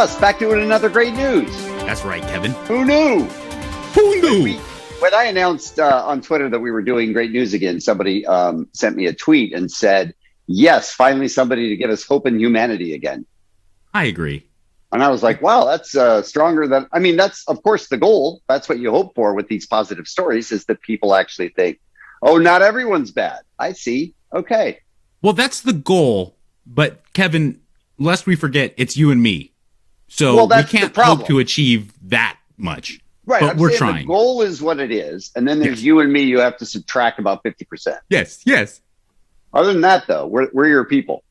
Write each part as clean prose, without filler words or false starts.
us, back to another great news. That's right, Kevin. Who knew? Who knew? When I announced on Twitter that we were doing great news again, somebody sent me a tweet and said, yes, finally somebody to give us hope in humanity again. I agree. And I was like, wow, that's stronger than, I mean, that's of course the goal. That's what you hope for with these positive stories, is that people actually think, oh, not everyone's bad. I see. Okay. Well, that's the goal. But Kevin, lest we forget, it's you and me. So we can't hope to achieve that much. Right. But we're trying. The goal is what it is. And then there's you and me. You have to subtract about 50%. Yes. Other than that, though, we're your people.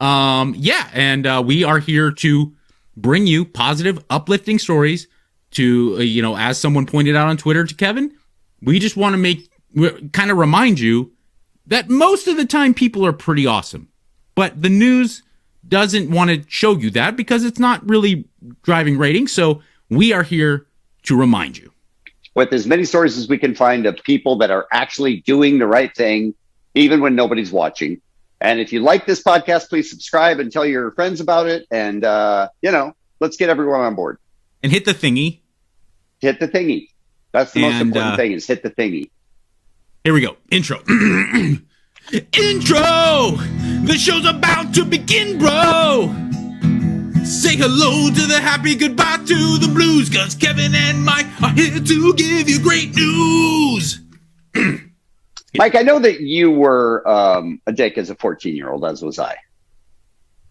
Yeah. And we are here to bring you positive, uplifting stories to, as someone pointed out on Twitter to Kevin, we just want to kind of remind you that most of the time people are pretty awesome. But the news doesn't want to show you that because it's not really driving ratings. So we are here to remind you. With as many stories as we can find of people that are actually doing the right thing, even when nobody's watching. And if you like this podcast, please subscribe and tell your friends about it. And, let's get everyone on board. And hit the thingy. Hit the thingy. That's the most important thing, is hit the thingy. Here we go. Intro. Intro! The show's about to begin, bro! Say hello to the happy, goodbye to the blues, cause Kevin and Mike are here to give you great news! Mike, I know that you were a dick as a 14-year-old, as was I.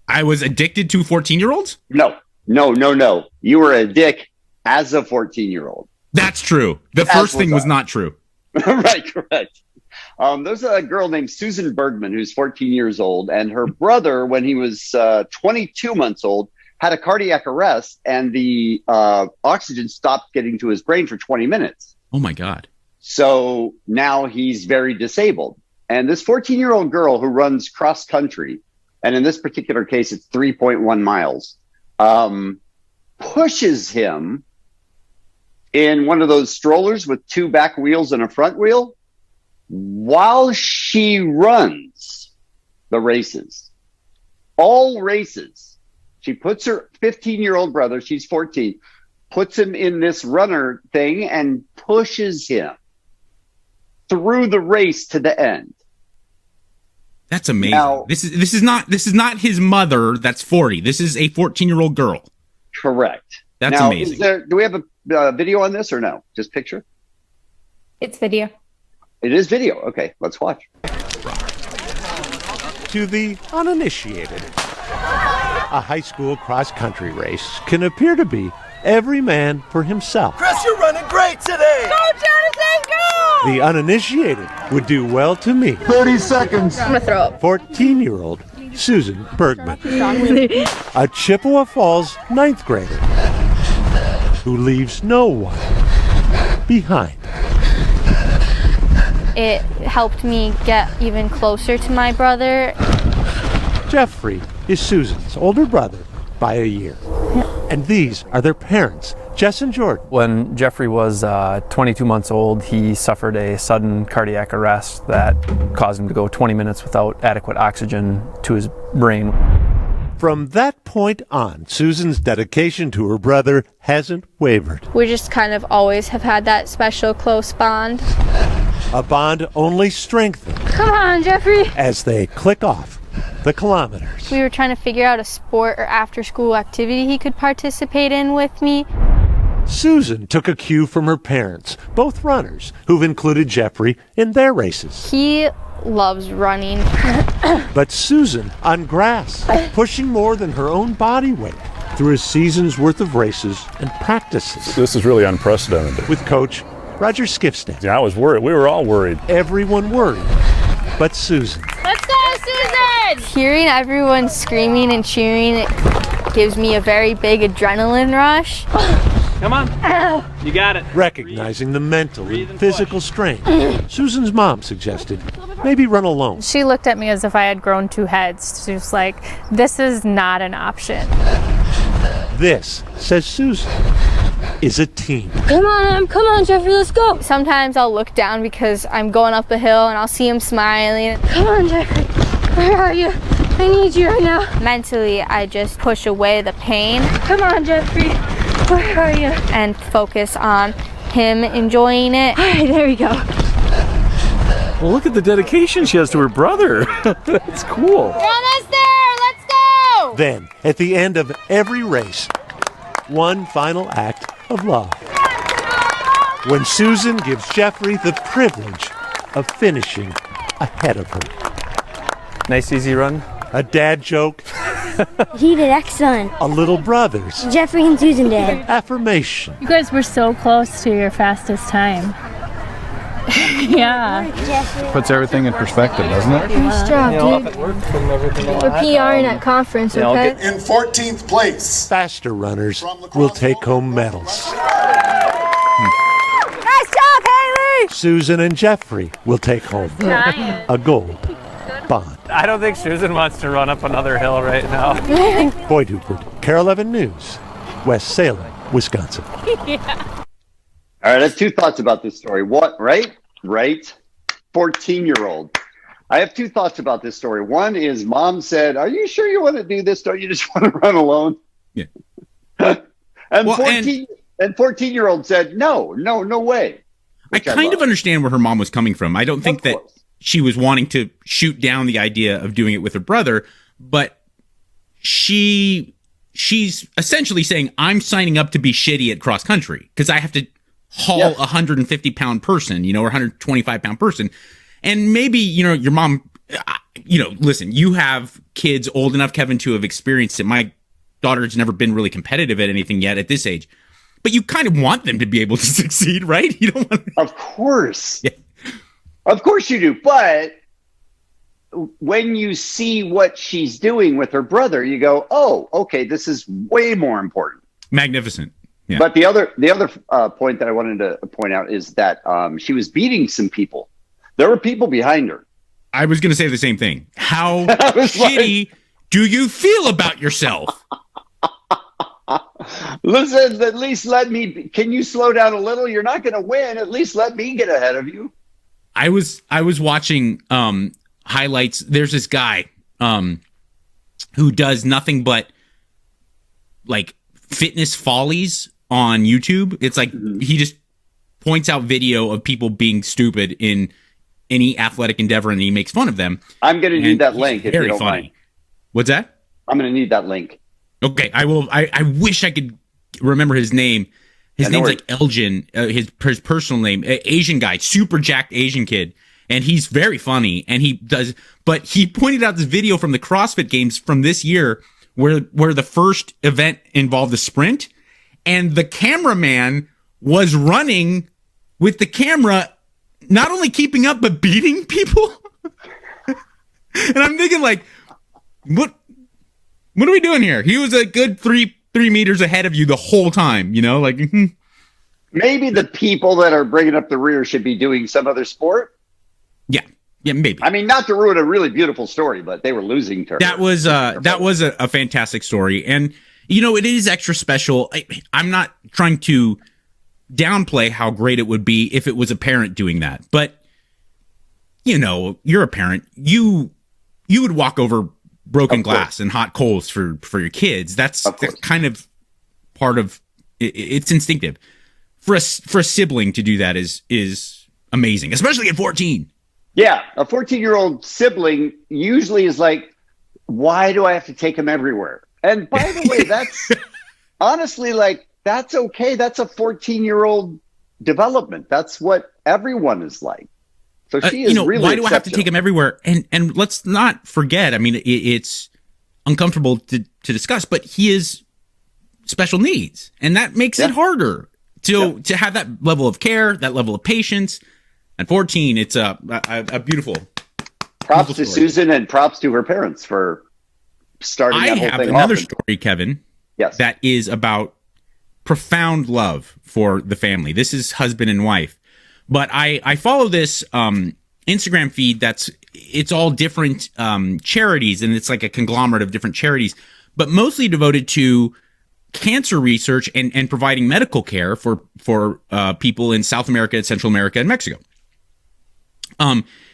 I was addicted to 14-year-olds? No. You were a dick as a 14-year-old. That's true. The first thing was not true. Right, correct. There's a girl named Susan Bergman who's 14 years old, and her brother, when he was 22 months old, had a cardiac arrest, and the oxygen stopped getting to his brain for 20 minutes. Oh, my God. So now he's very disabled. And this 14-year-old girl who runs cross country, and in this particular case, it's 3.1 miles, pushes him in one of those strollers with two back wheels and a front wheel while she runs the races. All races. She puts her 15-year-old brother, she's 14, puts him in this runner thing and pushes him through the race to the end. That's amazing. Now, this is not his mother that's 40. This is a 14-year-old girl. Correct. That's amazing. Do we have a video on this or no? Just picture? It's video. It is video. Okay, let's watch. To the uninitiated, a high school cross-country race can appear to be every man for himself. Chris, you're running great today! Go, Jonathan, go! The uninitiated would do well to meet 30 seconds. I'm gonna throw up. 14-year-old Susan Bergman, a Chippewa Falls ninth grader who leaves no one behind. It helped me get even closer to my brother. Jeffrey is Susan's older brother by a year. And these are their parents, Jess and Jordan. When Jeffrey was 22 months old, he suffered a sudden cardiac arrest that caused him to go 20 minutes without adequate oxygen to his brain. From that point on, Susan's dedication to her brother hasn't wavered. We just kind of always have had that special close bond. A bond only strengthened. Come on, Jeffrey! As they click off the kilometers. We were trying to figure out a sport or after-school activity he could participate in with me. Susan took a cue from her parents, both runners, who've included Jeffrey in their races. He loves running. But Susan on grass, pushing more than her own body weight through a season's worth of races and practices. This is really unprecedented. With coach Roger Skifstad. Yeah, I was worried. We were all worried. Everyone worried, but Susan. Let's go, Susan! Hearing everyone screaming and cheering, it gives me a very big adrenaline rush. Come on. You got it. Recognizing the mental and physical strain, Susan's mom suggested maybe run alone. She looked at me as if I had grown two heads. She was like, this is not an option. This, says Susan, is a team. Come on, Jeffrey, let's go. Sometimes I'll look down because I'm going up a hill and I'll see him smiling. Come on, Jeffrey, where are you? I need you right now. Mentally, I just push away the pain. Come on, Jeffrey. Where are you? And focus on him enjoying it. All right, there we go. Well, look at the dedication she has to her brother. That's cool. We're almost there. Let's go. Then, at the end of every race, one final act of love. When Susan gives Jeffrey the privilege of finishing ahead of her. Nice easy run. A dad joke, He did excellent. a little brother's Jeffrey and Susan did. affirmation. You guys were so close to your fastest time. Yeah. Puts everything in perspective, doesn't it? Nice job, dude. We're PRing at conference, okay? In 14th place. Faster runners will take home medals. Nice job, Haley! Susan and Jeffrey will take home Giant. a gold bond. I don't think Susan wants to run up another hill right now. Boyd Hubert, Carol 11 News, West Salem, Wisconsin. All right, I have two thoughts about this story. What, right? 14-year-old. I have two thoughts about this story. One is mom said, "Are you sure you want to do this? Don't you just want to run alone?" Yeah. and Well, 14-year-old said, "No way." I Which kind of love. understand where her mom was coming from. I don't think Of that course. she was wanting to shoot down the idea of doing it with her brother, but she's essentially saying, I'm signing up to be shitty at cross country because I have to haul Yes. a 150-pound person, or 125-pound person. And maybe, your mom, listen, you have kids old enough, Kevin, to have experienced it. My daughter's never been really competitive at anything yet at this age. But you kind of want them to be able to succeed, right? You don't want to... Of course. Yeah. Of course you do. But when you see what she's doing with her brother, you go, oh, okay, this is way more important. Magnificent. Yeah. But the other point that I wanted to point out is that she was beating some people. There were people behind her. I was going to say the same thing. How I was shitty do you feel about yourself? Listen, at least let me. Can you slow down a little? You're not going to win. At least let me get ahead of you. I was watching highlights. There's this guy who does nothing but like fitness follies on YouTube. It's like he just points out video of people being stupid in any athletic endeavor and he makes fun of them. I'm going to need that link if you Very don't funny. mind. What's that? I'm going to need that link. Okay, I will. I wish I could remember his name. His name's like Elgin. His personal name, Asian guy, super jacked Asian kid, and he's very funny. And he does. But he pointed out this video from the CrossFit Games from this year, where the first event involved a sprint, and the cameraman was running with the camera, not only keeping up but beating people. And I'm thinking, like, what are we doing here? He was a good three meters ahead of you the whole time, like. Maybe the people that are bringing up the rear should be doing some other sport. Yeah, maybe. I mean, not to ruin a really beautiful story, but they were losing to her. That was a fantastic story, and it is extra special. I'm not trying to downplay how great it would be if it was a parent doing that, but you're a parent. You would walk over broken glass and hot coals for your kids. That's kind of part of it's instinctive. For a sibling to do that is amazing, especially at 14. Yeah, a 14-year-old sibling usually is like, why do I have to take him everywhere? And by the way, that's honestly that's okay. That's a 14-year-old development. That's what everyone is like. So she is really why do I have to take him everywhere? And let's not forget, I mean, it's uncomfortable to discuss, but he is special needs, and that makes it harder to have that level of care, that level of patience. At 14, it's a beautiful. Props to Susan and props to her parents for starting that whole thing off. I have another story, Kevin. Yes, that is about profound love for the family. This is husband and wife. But I follow this Instagram feed it's all different charities, and it's like a conglomerate of different charities, but mostly devoted to cancer research and providing medical care for people in South America, Central America, and Mexico.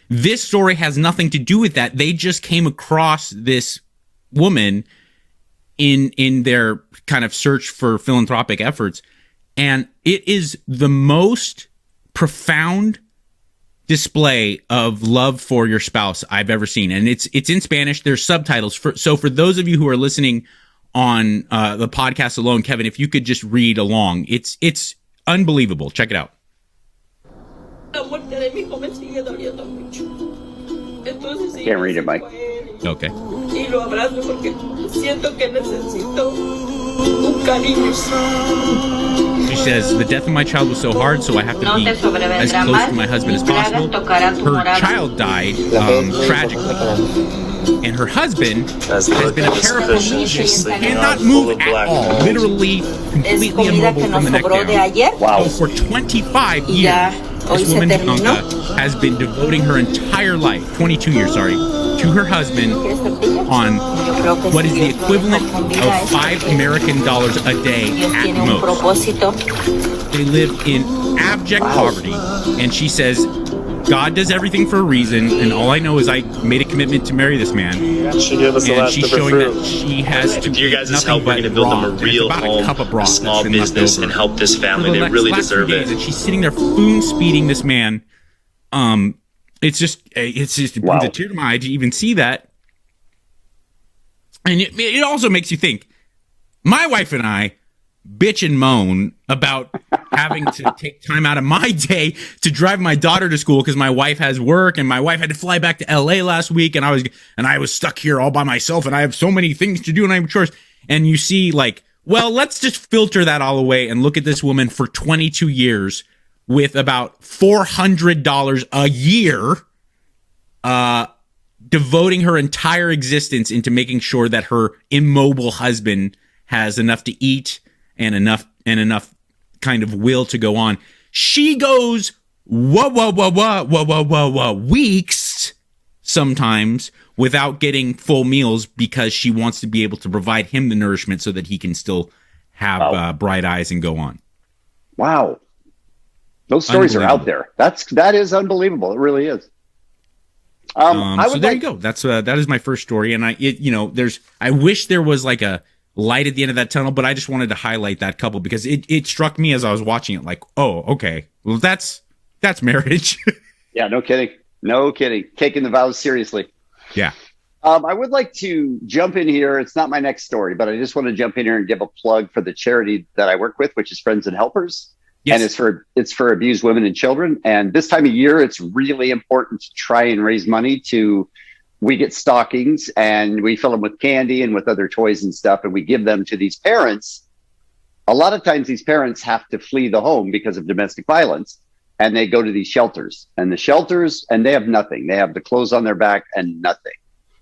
This story has nothing to do with that. They just came across this woman in their kind of search for philanthropic efforts, and it is the most profound display of love for your spouse I've ever seen. And it's in Spanish. There's subtitles. So for those of you who are listening on the podcast alone, Kevin, if you could just read along, it's unbelievable. Check it out. Can't read it, Mike. Okay. She says, the death of my child was so hard, so I have to be as close to my husband as possible. Her child died tragically. And her husband has been a paraplegic, cannot move at all, literally completely immobile from the neck down. Wow. So for 25 years, this woman, Bianca, has been devoting her entire life, 22 years, to her husband on what is the equivalent of $5 American a day at most. They live in abject poverty, and she says, God does everything for a reason, and all I know is I made a commitment to marry this man. She gave us the And last she's of her showing fruit. that she has to With you guys' help, we're going to build them a real home, a small business, and help this family. They really deserve it. And she's sitting there spoon speeding this man. It's just it brings a tear to my eye to even see that. And it also makes you think. My wife and I bitch and moan about having to take time out of my day to drive my daughter to school because my wife has work, and my wife had to fly back to LA last week, and I was stuck here all by myself, and I have so many things to do, and I have chores. And you see, like, well, let's just filter that all away and look at this woman for 22 years with about $400 a year, devoting her entire existence into making sure that her immobile husband has enough to eat and enough kind of will to go on. She goes weeks sometimes without getting full meals because she wants to be able to provide him the nourishment so that he can still have bright eyes and go on. Wow. Those stories are out there. That is unbelievable. It really is. So there you go. That is my first story. And I wish there was like a light at the end of that tunnel, but I just wanted to highlight that couple because it struck me as I was watching it like, oh, okay. Well, that's marriage. Yeah, no kidding. No kidding. Taking the vows seriously. Yeah. I would like to jump in here. It's not my next story, but I just want to jump in here and give a plug for the charity that I work with, which is Friends and Helpers. Yes. And it's for abused women and children. And this time of year, it's really important to try and raise money we get stockings and we fill them with candy and with other toys and stuff, and we give them to these parents. A lot of times these parents have to flee the home because of domestic violence, and they go to these shelters, and they have nothing. They have the clothes on their back and nothing.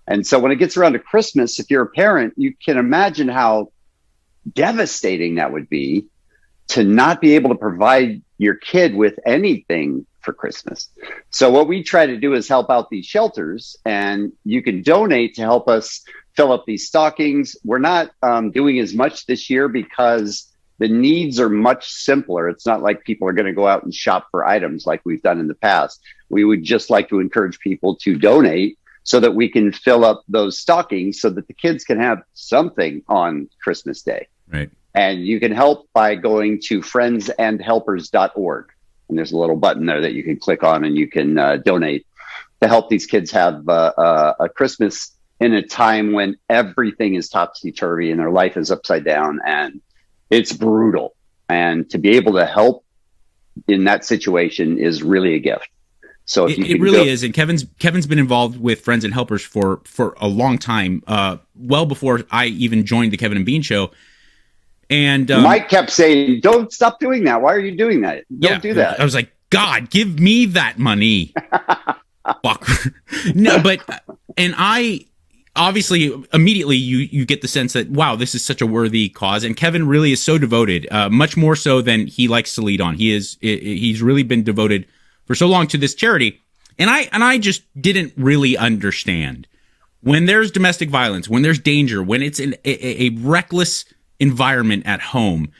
And so when it gets around to Christmas, if you're a parent, you can imagine how devastating that would be to not be able to provide your kid with anything for Christmas. So what we try to do is help out these shelters, and you can donate to help us fill up these stockings. We're not doing as much this year because the needs are much simpler. It's not like people are going to go out and shop for items like we've done in the past. We would just like to encourage people to donate so that we can fill up those stockings so that the kids can have something on Christmas Day. Right. And you can help by going to friendsandhelpers.org. And there's a little button there that you can click on, and you can donate to help these kids have a Christmas in a time when everything is topsy-turvy and their life is upside down, and it's brutal. And to be able to help in that situation is really a gift. So if it really is. And Kevin's been involved with Friends and Helpers for a long time, well before I even joined the Kevin and Bean Show. And Mike kept saying, don't stop doing that. Why are you doing that? Don't do that. I was like, God, give me that money. No, but, and I obviously immediately you get the sense that, wow, this is such a worthy cause. And Kevin really is so devoted, much more so than he likes to lead on. He's really been devoted for so long to this charity. And I just didn't really understand when there's domestic violence, when there's danger, when it's a reckless environment at home.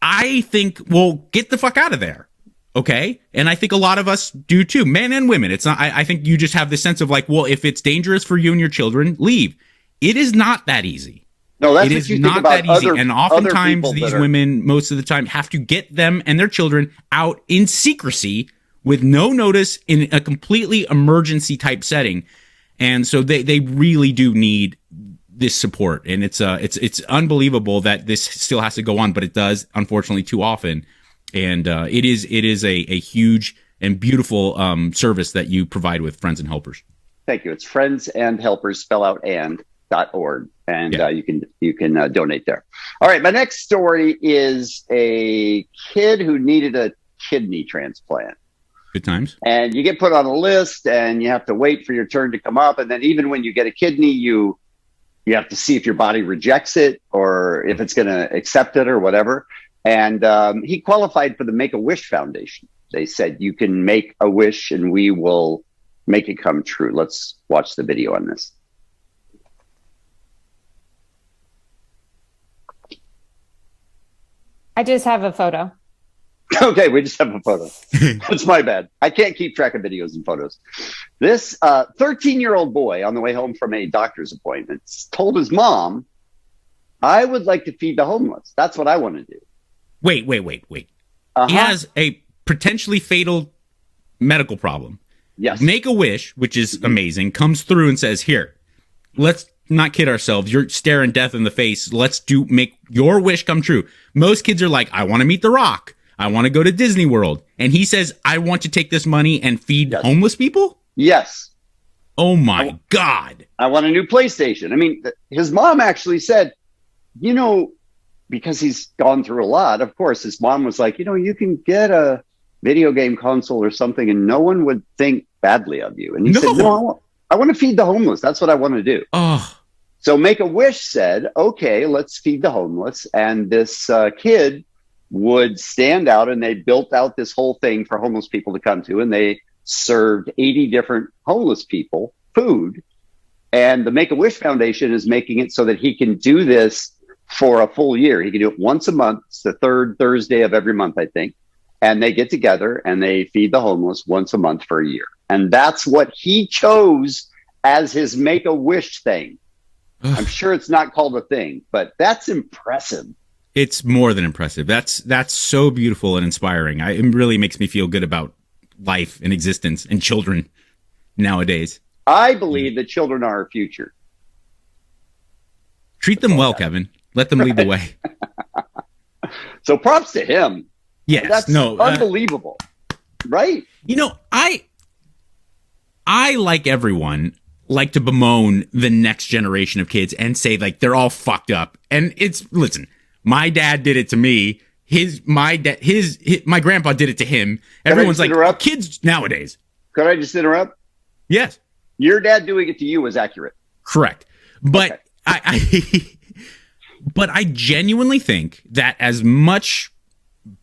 I think, well, get the fuck out of there. Okay. And I think a lot of us do too, men and women. It's not, I think you just have this sense of like, well, if it's dangerous for you and your children, leave. It is not that easy. No, that's it what is you not think about that easy. other, And other oftentimes people these that are- women, most of the time, have to get them and their children out in secrecy with no notice in a completely emergency type setting. And so they really do need this support. And it's unbelievable that this still has to go on, but it does, unfortunately, too often. And it is a huge and beautiful service that you provide with Friends and Helpers. Thank you. It's Friends and Helpers, spell out and.org. And you can donate there. All right. My next story is a kid who needed a kidney transplant. Good times. And you get put on a list and you have to wait for your turn to come up. And then even when you get a kidney, you have to see if your body rejects it or if it's going to accept it or whatever. And he qualified for the Make-A-Wish Foundation. They said, you can make a wish and we will make it come true. Let's watch the video on this. I just have a photo. Okay, we just have a photo. That's my bad. I can't keep track of videos and photos. This 13-year-old boy on the way home from a doctor's appointment told his mom, I would like to feed the homeless. That's what I want to do. Wait. He has a potentially fatal medical problem. Yes. Make-A-Wish, which is amazing, comes through and says, here, let's not kid ourselves. You're staring death in the face. Let's make your wish come true. Most kids are like, I want to meet The Rock. I want to go to Disney World. And he says, I want to take this money and feed homeless people? Yes. Oh, my God. I want a new PlayStation. I mean, his mom actually said, because he's gone through a lot, of course, his mom was like, you can get a video game console or something and no one would think badly of you. And he said, no, I want to feed the homeless. That's what I want to do. Oh. So Make-A-Wish said, okay, let's feed the homeless. And this kid would stand out, and they built out this whole thing for homeless people to come to, and they served 80 different homeless people food. And the Make-A-Wish Foundation is making it so that he can do this for a full year. He can do it once a month. It's the third Thursday of every month, I think. And they get together and they feed the homeless once a month for a year. And that's what he chose as his Make-A-Wish thing. I'm sure it's not called a thing, but that's impressive. It's more than impressive. That's so beautiful and inspiring. It really makes me feel good about life and existence and children nowadays. I believe that children are our future. Treat them well, Kevin. Let them lead the way. So props to him. Yes. That's unbelievable. Right? I like everyone like to bemoan the next generation of kids and say like they're all fucked up. And listen, my dad did it to me. My grandpa did it to him. Everyone's like, kids nowadays. Could I just interrupt? Yes. Your dad doing it to you was accurate. Correct. But okay. But I genuinely think that as much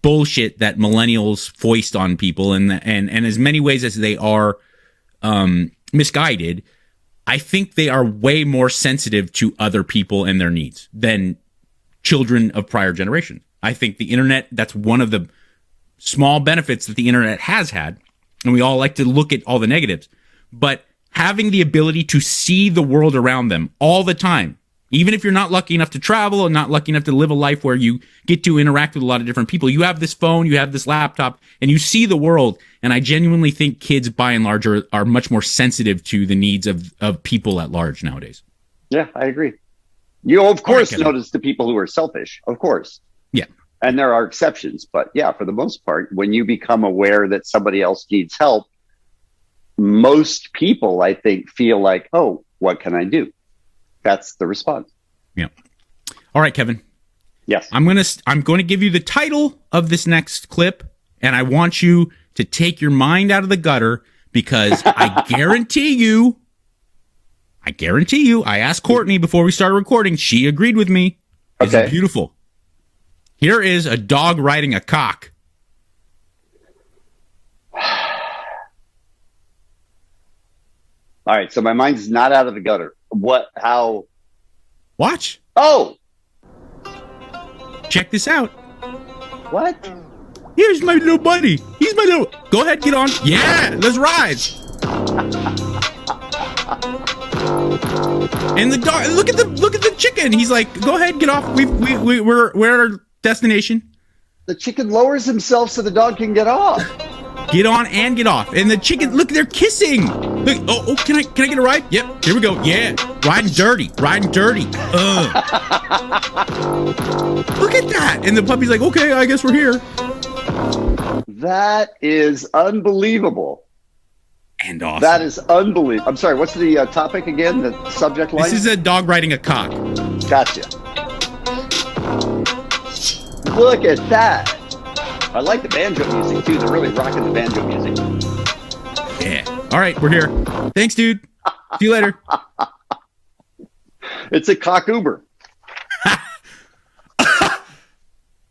bullshit that millennials foist on people and as many ways as they are misguided, I think they are way more sensitive to other people and their needs than children of prior generation. I think the internet, that's one of the small benefits that the internet has had. And we all like to look at all the negatives, but having the ability to see the world around them all the time, even if you're not lucky enough to travel or not lucky enough to live a life where you get to interact with a lot of different people, you have this phone, you have this laptop, and you see the world. And I genuinely think kids, by and large, are much more sensitive to the needs of people at large nowadays. Yeah, I agree. You, of course, notice the people who are selfish, of course. Yeah. And there are exceptions. But yeah, for the most part, when you become aware that somebody else needs help, most people, I think, feel like, oh, what can I do? That's the response. Yeah. All right, Kevin. Yes. I'm going to give you the title of this next clip, and I want you to take your mind out of the gutter because I guarantee you, I asked Courtney before we started recording. She agreed with me. It's beautiful. Here is a dog riding a cock. All right, so my mind's not out of the gutter. What? How? Watch. Oh! Check this out. What? Here's my little buddy. He's my little. Go ahead, get on. Yeah, let's ride. And the dog. Look at the chicken. He's like, go ahead, get off. We're at our destination. The chicken lowers himself so the dog can get off. Get on and get off. And the chicken, look, they're kissing. Look, oh, can I get a ride? Yep, here we go. Yeah, riding dirty. Ugh. Look at that. And the puppy's like, okay, I guess we're here. That is unbelievable. And awesome. That is unbelievable. I'm sorry, what's the topic again? The subject line? This is a dog riding a cock. Gotcha. Look at that. I like the banjo music, too. They're really rocking the banjo music. Yeah. All right, we're here. Thanks, dude. See you later. It's a cock Uber.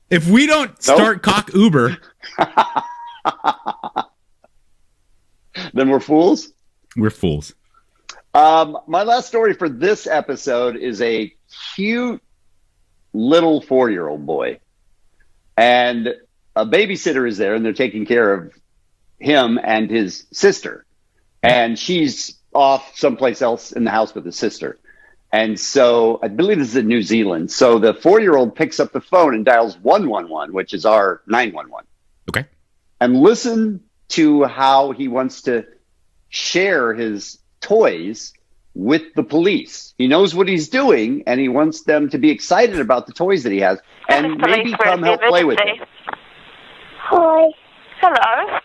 If we don't start cock Uber, then we're fools? We're fools. My last story for this episode is a cute little 4-year-old boy. And a babysitter is there, and they're taking care of him and his sister. And she's off someplace else in the house with his sister. And so I believe this is in New Zealand. So the 4-year-old picks up the phone and dials 111, which is our 911. Okay. And listen to how he wants to share his toys with the police. He knows what he's doing, and he wants them to be excited about the toys that he has and maybe come help play with them. Hi. Hello.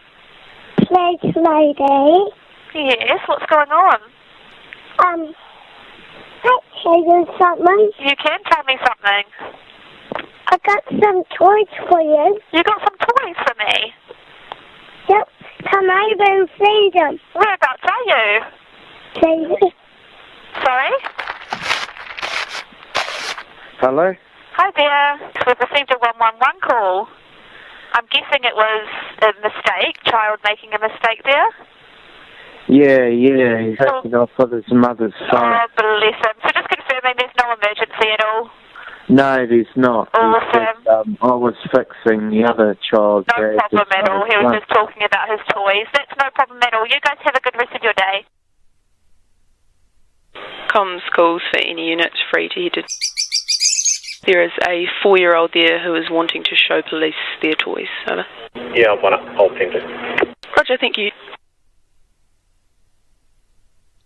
Place lady. Yes, what's going on? I'll tell you something. You can tell me something. I got some toys for you. You got some toys for me? Yep. Come over and see them. Whereabouts are you? See. Sorry? Hello? Hi there. We've received a 111 call. I'm guessing it was a mistake, child making a mistake there? Yeah, he's acting off with his mother's phone. Oh, bless him. So just confirming there's no emergency at all? No, there's not. Awesome. I was fixing the other child. No problem at all. He was just talking about his toys. That's no problem at all. You guys have a good rest of your day. Comms calls for any units free to head to. There is a 4-year-old there who is wanting to show police their toys. Over. Yeah, I'll send it. Roger, thank you.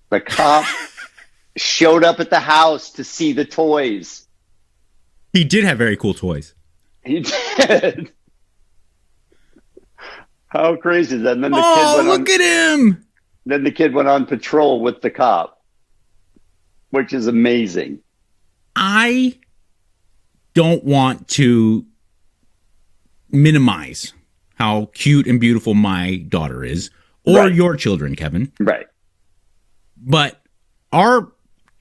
The cop showed up at the house to see the toys. He did have very cool toys. He did. How crazy is that? And then the kid went look at him! Then the kid went on patrol with the cop, which is amazing. I don't want to minimize how cute and beautiful my daughter is, or your children, Kevin. Right. But our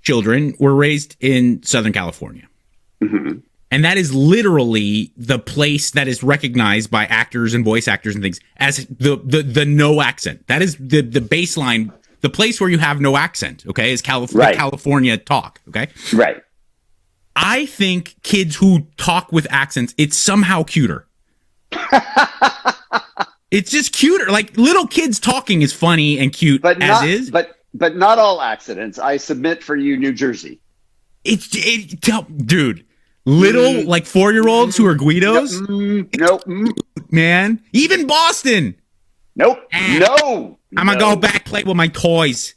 children were raised in Southern California. Mm-hmm. And that is literally the place that is recognized by actors and voice actors and things as the no accent. That is the baseline, the place where you have no accent, okay, is California talk, okay? Right. I think kids who talk with accents, it's somehow cuter. It's just cuter. Like, little kids talking is funny and cute is. But not all accidents. I submit for you, New Jersey. Dude, little like 4-year-olds who are Guidos. Nope. Man, even Boston. Nope. No. I'm gonna go back play with my toys.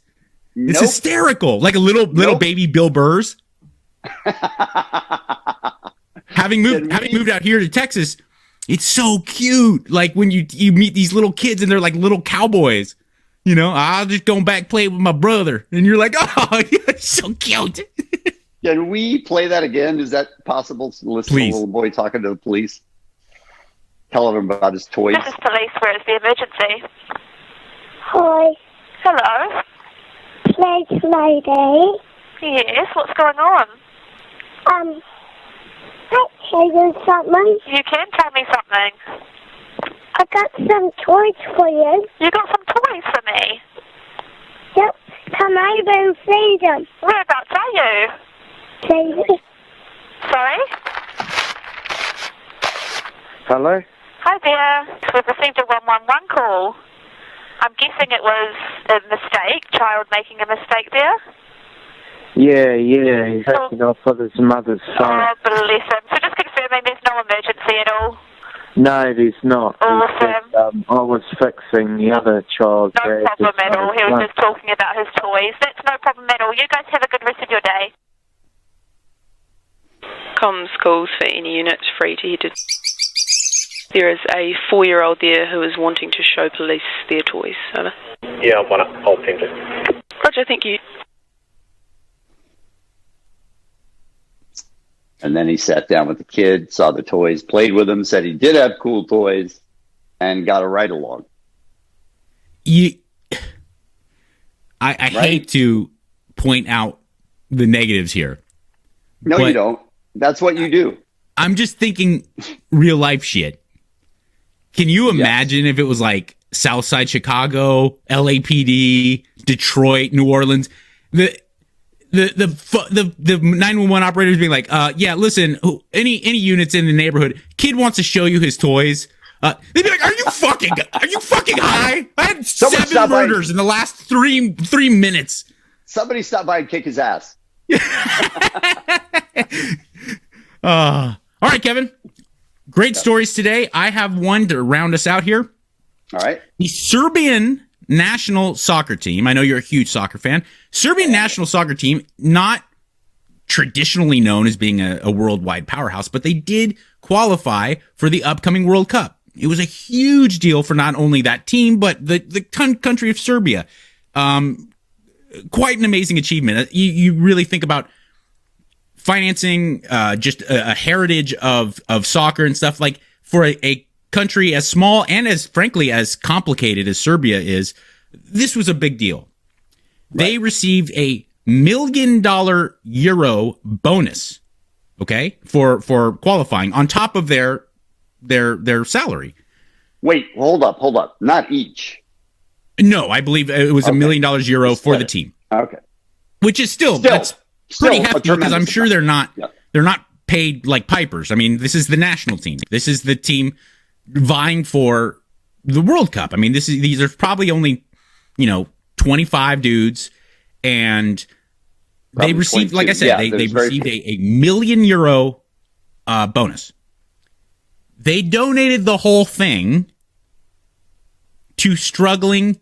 It's hysterical. Like a little baby Bill Burrs. having moved out here to Texas, it's so cute. Like when you meet these little kids and they're like little cowboys. You know, I'll just go back play with my brother. And you're like, oh, you're so cute. Can we play that again? Is that possible to listen to a little boy talking to the police? Telling him about his toys? This is police. Where is the emergency? Hi. Hello. Place lady. Yes, what's going on? I'll tell you something. You can tell me something. I got some toys for you. You got some toys for me? Yep. Come over and see them. Whereabouts are you? See. Sorry? Hello? Hi there. We've received a 111 call. I'm guessing it was a mistake, child making a mistake there. Yeah, he's acting off with his mother's phone. Oh, bless him. So just confirming there's no emergency at all? No, there's not. Awesome. I was fixing the other child. No problem at all. He was just talking about his toys. That's no problem at all. You guys have a good rest of your day. Comms calls for any units free to head to... There is a 4-year-old there who is wanting to show police their toys. Over. Yeah, I'll tend to. Roger, thank you. And then he sat down with the kid, saw the toys, played with them, said he did have cool toys, and got a ride along. I hate to point out the negatives here. No, you don't. That's what you do. I'm just thinking real life shit. Can you imagine if it was like Southside Chicago, LAPD, Detroit, New Orleans, the 911 operators being like, yeah, listen, any units in the neighborhood, kid wants to show you his toys. They'd be like, are you fucking high? I had 7 murders in the last three minutes. Somebody stop by and kick his ass. All right, Kevin. Great stories today. I have one to round us out here. All right. The Serbian national soccer team. I know you're a huge soccer fan. Serbian national soccer team, not traditionally known as being a worldwide powerhouse, but they did qualify for the upcoming World Cup. It was a huge deal for not only that team, but the country of Serbia. Quite an amazing achievement. You really think about financing just a heritage of soccer and stuff, like for a country as small and as frankly as complicated as Serbia is. This was a big deal. Right. They received a $1 million euro bonus, okay, for qualifying on top of their salary. Wait, hold up. Not each. No, I believe it was $1 million euro for the team. Okay. Which is still that's pretty hefty, because I'm sure they're not paid like pipers. I mean, this is the national team. This is the team vying for the World Cup. I mean, these are probably only 25 dudes, and probably they received, 22. Like I said, they received a €1 million bonus. They donated the whole thing to struggling,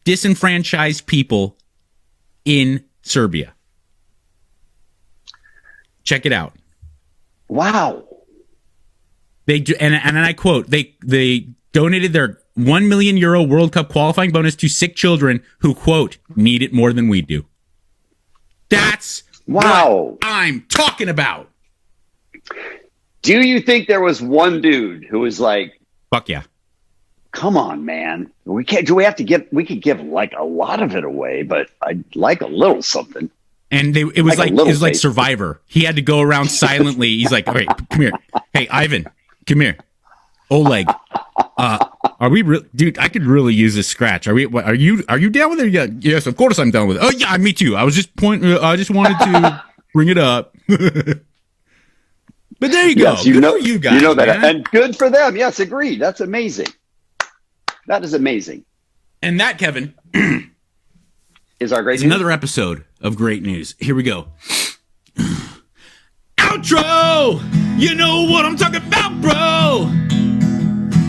disenfranchised people in Serbia. Check it out. Wow. They do, and I quote, they donated their €1 million World Cup qualifying bonus to sick children who, quote, need it more than we do. That's what I'm talking about. Do you think there was one dude who was like, fuck yeah, come on, man. We could give like a lot of it away, but I'd like a little something. And it was like Survivor. He had to go around silently. He's like, all right, come here. Hey, Ivan, come here. Oleg, are we dude? I could really use this scratch. Are you down with it? Yeah, yes, of course I'm down with it. Oh yeah, me too. I was just I just wanted to bring it up. But there you go. Yes, good for you guys. You know that, man. And good for them. Yes, agreed. That's amazing. That is amazing. And that, Kevin, is our great news. Another episode of great news. Here we go. Outro! You know what I'm talking about, bro!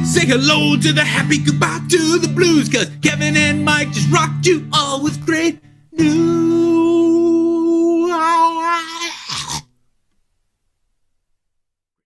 Say hello to the happy, goodbye to the blues, 'cause Kevin and Mike just rocked you all with great news.